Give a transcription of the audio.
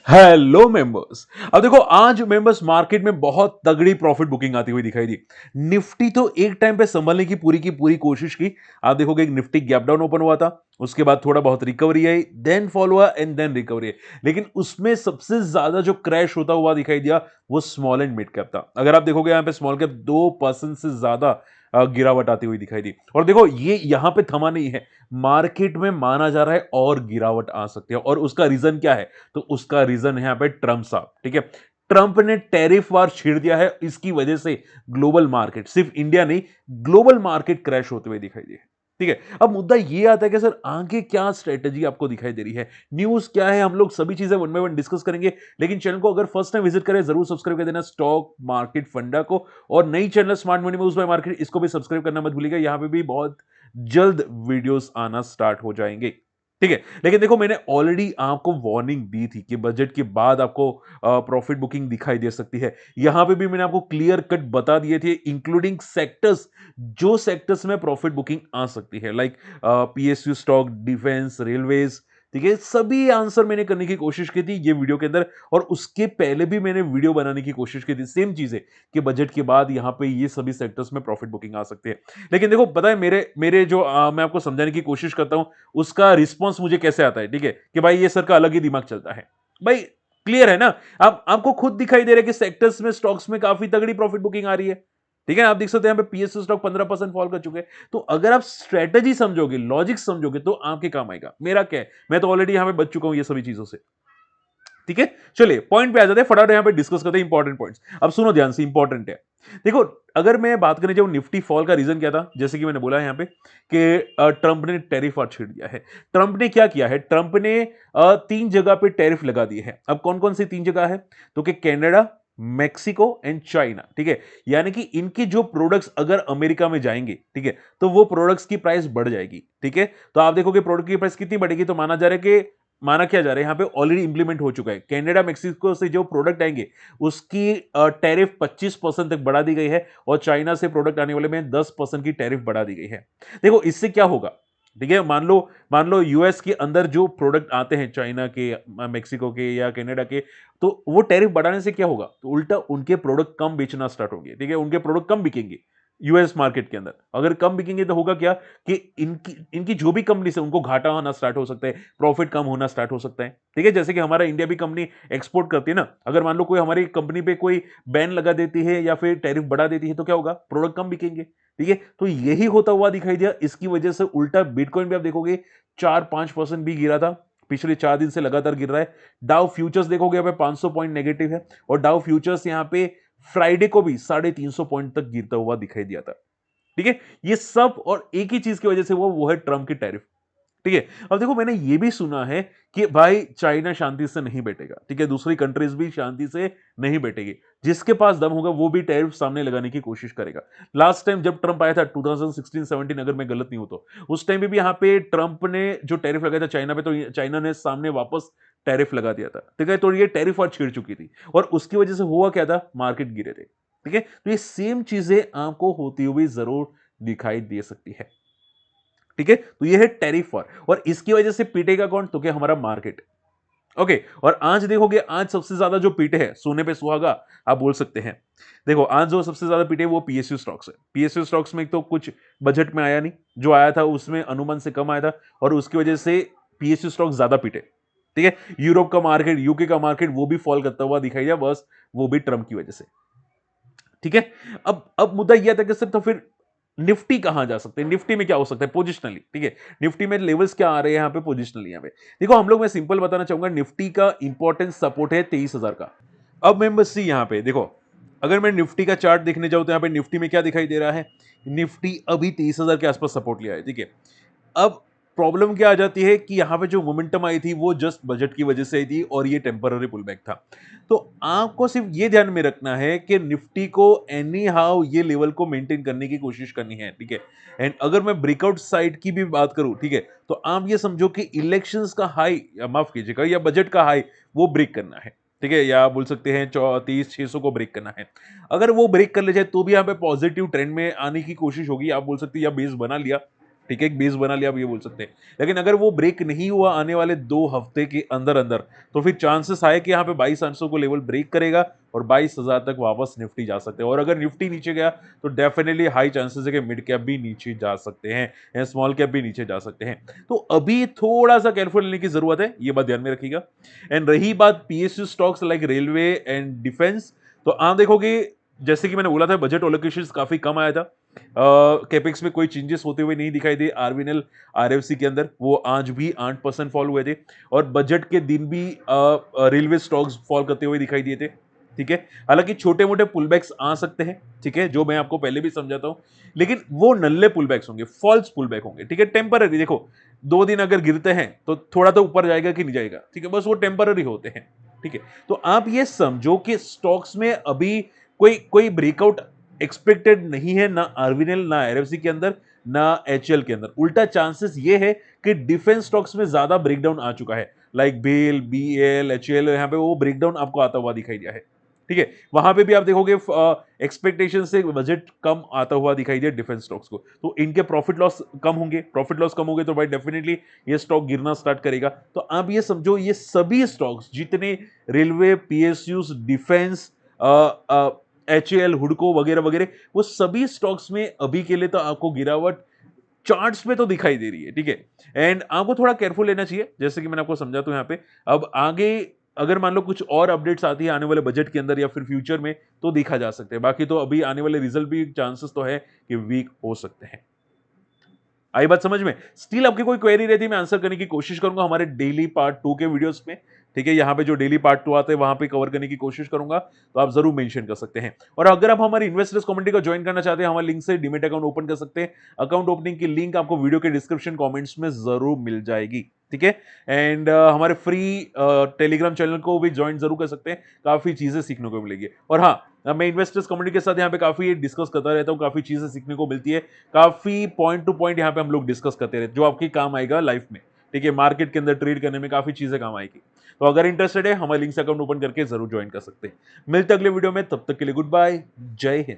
Hello members. अब देखो आज मेंबर्स मार्केट में बहुत तगड़ी प्रॉफिट बुकिंग आती हुई दिखाई दी। निफ्टी तो एक टाइम पे संभलने की पूरी कोशिश की। आप देखोगे एक निफ्टी गैप डाउन ओपन हुआ था, उसके बाद थोड़ा बहुत रिकवरी आई, देन फॉलो हुआ एंड देन रिकवरी आई। लेकिन उसमें सबसे ज्यादा जो क्रैश होता हुआ दिखाई दिया वो स्मॉल एंड मिड कैप था। अगर आप देखोगे यहाँ पे स्मॉल कैप 2% से ज्यादा गिरावट आती हुई दिखाई दी। और देखो ये यहां पे थमा नहीं है, मार्केट में माना जा रहा है और गिरावट आ सकती है। और उसका रीजन क्या है? तो उसका रीजन है यहाँ पे ट्रम्प साहब। ठीक है, ट्रम्प ने टैरिफ वार छेड़ दिया है, इसकी वजह से ग्लोबल मार्केट, सिर्फ इंडिया नहीं, ग्लोबल मार्केट क्रैश होते हुए दिखाई दिए। ठीक है, अब मुद्दा ये आता है कि सर आगे क्या स्ट्रेटेजी आपको दिखाई दे रही है, न्यूज क्या है, हम लोग सभी चीजें वन बाय वन डिस्कस करेंगे। लेकिन चैनल को अगर फर्स्ट टाइम विजिट करें जरूर सब्सक्राइब कर देना, स्टॉक मार्केट फंडा को। और नई channel smart money moves bye market, इसको भी सब्सक्राइब करना मत भूलिएगा, यहां पे भी बहुत जल्द वीडियोस आना स्टार्ट हो जाएंगे। ठीक है, लेकिन देखो मैंने ऑलरेडी आपको वार्निंग दी थी कि बजट के बाद आपको प्रॉफिट बुकिंग दिखाई दे सकती है। यहां पे भी मैंने आपको क्लियर कट बता दिए थे इंक्लूडिंग सेक्टर्स, जो सेक्टर्स में प्रॉफिट बुकिंग आ सकती है, like PSU stock, defence, railways. ठीक है, सभी आंसर मैंने करने की कोशिश की थी ये वीडियो के अंदर। और उसके पहले भी मैंने वीडियो बनाने की कोशिश की थी, सेम चीजें, कि बजट के बाद यहां पे ये सभी सेक्टर्स में प्रॉफिट बुकिंग आ सकती है। लेकिन देखो पता है मेरे मेरे जो मैं आपको समझाने की कोशिश करता हूं उसका रिस्पॉन्स मुझे कैसे आता है। ठीक है, कि भाई ये सर का अलग ही दिमाग चलता है। भाई क्लियर है ना? आप आपको खुद दिखाई दे रहा है कि सेक्टर्स में, स्टॉक्स में काफी तगड़ी प्रॉफिट बुकिंग आ रही है। ठीक है, आप देख सकते हैं यहाँ पे पीएसयू स्टॉक 15% फॉल कर चुके हैं। तो अगर आप स्ट्रेटेजी समझोगे, लॉजिक समझोगे, तो आपके काम आएगा। मेरा क्या है, मैं तो ऑलरेडी यहां पे बच चुका हूं ये सभी चीजों से। ठीक है, चलिए पॉइंट पे आ जाते हैं, फटाफट यहां पे डिस्कस करते हैं इंपॉर्टेंट पॉइंट्स। अब सुनो ध्यान से, इंपॉर्टेंट है। देखो, अगर मैं बात करें जब निफ्टी फॉल का रीजन क्या था, जैसे कि मैंने बोला है यहां पे कि ट्रंप ने टैरिफ वार छेड़ दिया है। ट्रंप ने क्या किया है? ट्रंप ने 3 जगह पे टैरिफ लगा दिए हैं। अब कौन कौन सी 3 जगह है? तो कि कनाडा, मैक्सिको एंड चाइना। ठीक है, यानी कि इनके जो प्रोडक्ट्स अगर अमेरिका में जाएंगे, ठीक है, तो वो प्रोडक्ट्स की प्राइस बढ़ जाएगी। ठीक है, तो आप देखोगे प्रोडक्ट की प्राइस कितनी बढ़ेगी, तो माना क्या जा रहा है यहाँ पे, ऑलरेडी इंप्लीमेंट हो चुका है। कनाडा मैक्सिको से जो प्रोडक्ट आएंगे उसकी टैरिफ 25% तक बढ़ा दी गई है, और चाइना से प्रोडक्ट आने वाले में 10% की टैरिफ बढ़ा दी गई है। देखो इससे क्या होगा? ठीक है, मान लो यूएस के अंदर जो प्रोडक्ट आते हैं चाइना के, मेक्सिको के या कनाडा के, तो वो टैरिफ बढ़ाने से क्या होगा? तो उल्टा उनके प्रोडक्ट कम बेचना स्टार्ट होंगे। ठीक है, उनके प्रोडक्ट कम बिकेंगे यूएस मार्केट के अंदर। अगर कम बिकेंगे तो होगा क्या कि इनकी इनकी जो भी कंपनी से उनको घाटा होना स्टार्ट हो सकता है, प्रॉफिट कम होना स्टार्ट हो सकता है। ठीक है, जैसे कि हमारा इंडिया भी कंपनी एक्सपोर्ट करती है ना, अगर मान लो कोई हमारी कंपनी पे कोई बैन लगा देती है या फिर टैरिफ बढ़ा देती है, तो क्या होगा? प्रोडक्ट कम बिकेंगे। ठीक है, तो यही होता हुआ दिखाई दिया। इसकी वजह से उल्टा बिटकॉइन भी आप देखोगे 4-5% भी गिरा था, पिछले 4 दिन से लगातार गिर रहा है। डाउ फ्यूचर्स देखोगे यहाँ पे 500 पॉइंट नेगेटिव है, और डाउ फ्यूचर्स यहाँ पे फ्राइडे को भी 350 पॉइंट तक गिरता हुआ दिखाई दिया था। ठीक है, ये सब और एक ही चीज की वजह से वो है ट्रम्प की टैरिफ। ठीक है, अब देखो मैंने ये भी सुना है कि भाई चाइना शांति से नहीं बैठेगा। ठीक है, दूसरी कंट्रीज भी शांति से नहीं बैठेगी। जिसके पास दम होगा वो भी टैरिफ सामने लगाने की कोशिश करेगा। लास्ट टाइम जब ट्रंप आया था 2016-17, अगर मैं गलत नहीं हूं तो उस टाइम भी यहाँ पे ट्रंप ने जो टैरिफ लगाया था चाइना पे, तो चाइना ने सामने वापस टैरिफ लगा दिया था। ठीक है, तो ये टैरिफ और छिड़ चुकी थी, और उसकी वजह से हुआ क्या था? मार्केट गिरे थे। ठीक है, तो ये सेम चीजें आपको होती हुई जरूर दिखाई दे सकती है। ठीक है, तो ये है टैरिफ वॉर, और इसकी वजह से पीटेगा कौन? तो क्या? हमारा मार्केट। ओके, और आज देखोगे आज सबसे ज्यादा जो पीटे है, सोने पे सुहागा आप बोल सकते हैं। देखो आज जो सबसे ज्यादा पीटे वो पीएसयू स्टॉक्स है। पीएसयू स्टॉक्स में एक तो कुछ बजट में आया नहीं, जो आया था उसमें अनुमान से कम आया था, और उसकी वजह से पीएसयू स्टॉक्स ज्यादा पीटे। ठीक है, यूरोप का मार्केट, यूके का मार्केट वो भी फॉल करता हुआ दिखाई दिया, बस वो भी ट्रम्प की वजह से। ठीक है, अब मुद्दा यह था कि सर तो फिर निफ्टी कहां जा सकते हैं, निफ्टी में क्या हो सकता है पोजिशनली? ठीक है, निफ्टी में लेवल्स क्या आ रहे हैं यहाँ पे पोजिशनली? यहाँ पे देखो हम लोग, मैं सिंपल बताना चाहूंगा, निफ्टी का इंपॉर्टेंट सपोर्ट है 23,000 का। अब मैं बस यहाँ पे देखो, अगर मैं निफ्टी का चार्ट देखने जाऊं तो यहाँ पे निफ्टी में क्या दिखाई दे रहा है? निफ्टी अभी 23,000 के आसपास सपोर्ट लिया है। ठीक है, अब प्रॉब्लम क्या आ जाती है कि यहां पे जो मोमेंटम आई थी वो जस्ट बजट की वजह से आई थी, और ये टेम्पररी पुल बैक था। तो आपको सिर्फ ये ध्यान में रखना है कि निफ्टी को एनी हाउ ये लेवल को मेंटेन करने की कोशिश करनी है। ठीक है, एंड अगर मैं ब्रेकआउट साइड की भी बात करूं, ठीक है, तो आप ये समझो कि इलेक्शंस का हाई, माफ कीजिएगा, या बजट का हाई वो ब्रेक करना है। ठीक है, या आप बोल सकते हैं 34,600 को ब्रेक करना है। अगर वो ब्रेक कर ले जाए तो भी यहाँ पे पॉजिटिव ट्रेंड में आने की कोशिश होगी, आप बोल सकते हैं, या बेस बना लिया ठीक है, एक बेस बना लिया, आप ये बोल सकते हैं। लेकिन अगर वो ब्रेक नहीं हुआ आने वाले 2 हफ्ते के अंदर-अंदर, तो फिर चांसेस है कि यहाँ पे 22,800 को लेवल ब्रेक करेगा और 22,000 तक वापस निफ्टी जा सकते हैं। और अगर निफ्टी नीचे गया, तो डेफिनिटली हाई चांसेस है कि मिड कैप भी नीचे जा सकते हैं या स्मॉल कैप भी नीचे जा सकते हैं। तो अभी थोड़ा-सा केयरफुल रहने की ज़रूरत है, ये बात ध्यान में रखिएगा। एंड रही बात PSU stocks like railway and defence, तो आप देखोगे जैसे कि मैंने बोला था बजट एलोकेशंस काफ़ी कम आया था। कैपेक्स में कोई चेंजेस होते हुए नहीं दिखाई दिए। आरवीएनएल आरएफसी के अंदर वो आज भी 8% फॉल हुए थे और बजट के दिन भी रेलवे स्टॉक्स फॉल करते हुए दिखाई दिए थे। ठीक है, हालांकि छोटे मोटे पुलबैक्स आ सकते हैं, ठीक है, जो मैं आपको पहले भी समझाता हूं, लेकिन वो नल्ले पुलबैक्स होंगे, फॉल्स पुलबैक होंगे। ठीक है, टेम्पररी। देखो 2 दिन अगर गिरते हैं तो थोड़ा तो ऊपर जाएगा कि नहीं जाएगा, ठीक है, बस वो टेम्पररी होते हैं। ठीक है, तो आप ये समझो कि स्टॉक्स में अभी कोई कोई ब्रेकआउट एक्सपेक्टेड नहीं है, ना आरवीएनएल ना आरएफसी के अंदर, ना एचएल के अंदर। उल्टा चांसेस ये है कि डिफेंस स्टॉक्स में ज्यादा ब्रेकडाउन आ चुका है, लाइक बेल, बीएल, एचएल, यहाँ पे वो ब्रेकडाउन आपको आता हुआ दिखाई दिया है। ठीक है, वहां पे भी आप देखोगे एक्सपेक्टेशन से बजट कम आता हुआ दिखाई दिया डिफेंस स्टॉक्स को, तो इनके प्रॉफिट लॉस कम होंगे। प्रॉफिट लॉस कम होंगे तो भाई डेफिनेटली ये स्टॉक गिरना स्टार्ट करेगा। तो आप ये समझो ये सभी स्टॉक्स जितने रेलवे, पीएसयूज, डिफेंस, एचएएल, हुडको वगैरह वगैरह, वो सभी स्टॉक्स में अभी के लिए तो आपको गिरावट चार्ट्स में तो दिखाई दे रही है। ठीक है, एंड आपको थोड़ा केयरफुल लेना चाहिए, जैसे कि मैंने आपको समझा तो यहाँ पे अब आगे अगर मान लो कुछ और अपडेट्स आती है आने वाले बजट के अंदर या फिर फ्यूचर में, तो देखा जा सकता है। बाकी तो अभी आने वाले रिजल्ट भी चांसेस तो है कि वीक हो सकते हैं। आई बात समझ में? स्टिल आपकी कोई क्वेरी रहती है मैं आंसर करने की कोशिश करूंगा हमारे डेली पार्ट 2 के वीडियोस में। ठीक है, यहाँ पे जो डेली पार्ट 2 आते हैं वहां पे कवर करने की कोशिश करूंगा, तो आप जरूर मेंशन कर सकते हैं। और अगर आप हमारी इन्वेस्टर्स कम्युनिटी को ज्वाइन करना चाहते हैं, हमारे लिंक से डीमेट अकाउंट ओपन कर सकते हैं। अकाउंट ओपनिंग की लिंक आपको वीडियो के डिस्क्रिप्शन कमेंट्स में जरूर मिल जाएगी। ठीक है, एंड हमारे फ्री टेलीग्राम चैनल को भी ज्वाइन जरूर कर सकते हैं, काफी चीजें सीखने को मिलेगी। और हाँ, मैं इन्वेस्टर्स कम्युनिटी के साथ यहाँ पे काफी डिस्कस करता रहता हूँ, काफी चीजें सीखने को मिलती है, काफी पॉइंट टू पॉइंट यहाँ पे हम लोग डिस्कस करते रहते, जो आपकी काम आएगा लाइफ में। ठीक है, मार्केट के अंदर ट्रेड करने में काफी चीजें काम आएगी। तो अगर इंटरेस्टेड है हमारे लिंक से अकाउंट ओपन करके जरूर ज्वाइन कर सकते हैं। मिलते हैं अगले वीडियो में, तब तक के लिए गुड बाय, जय हिंद।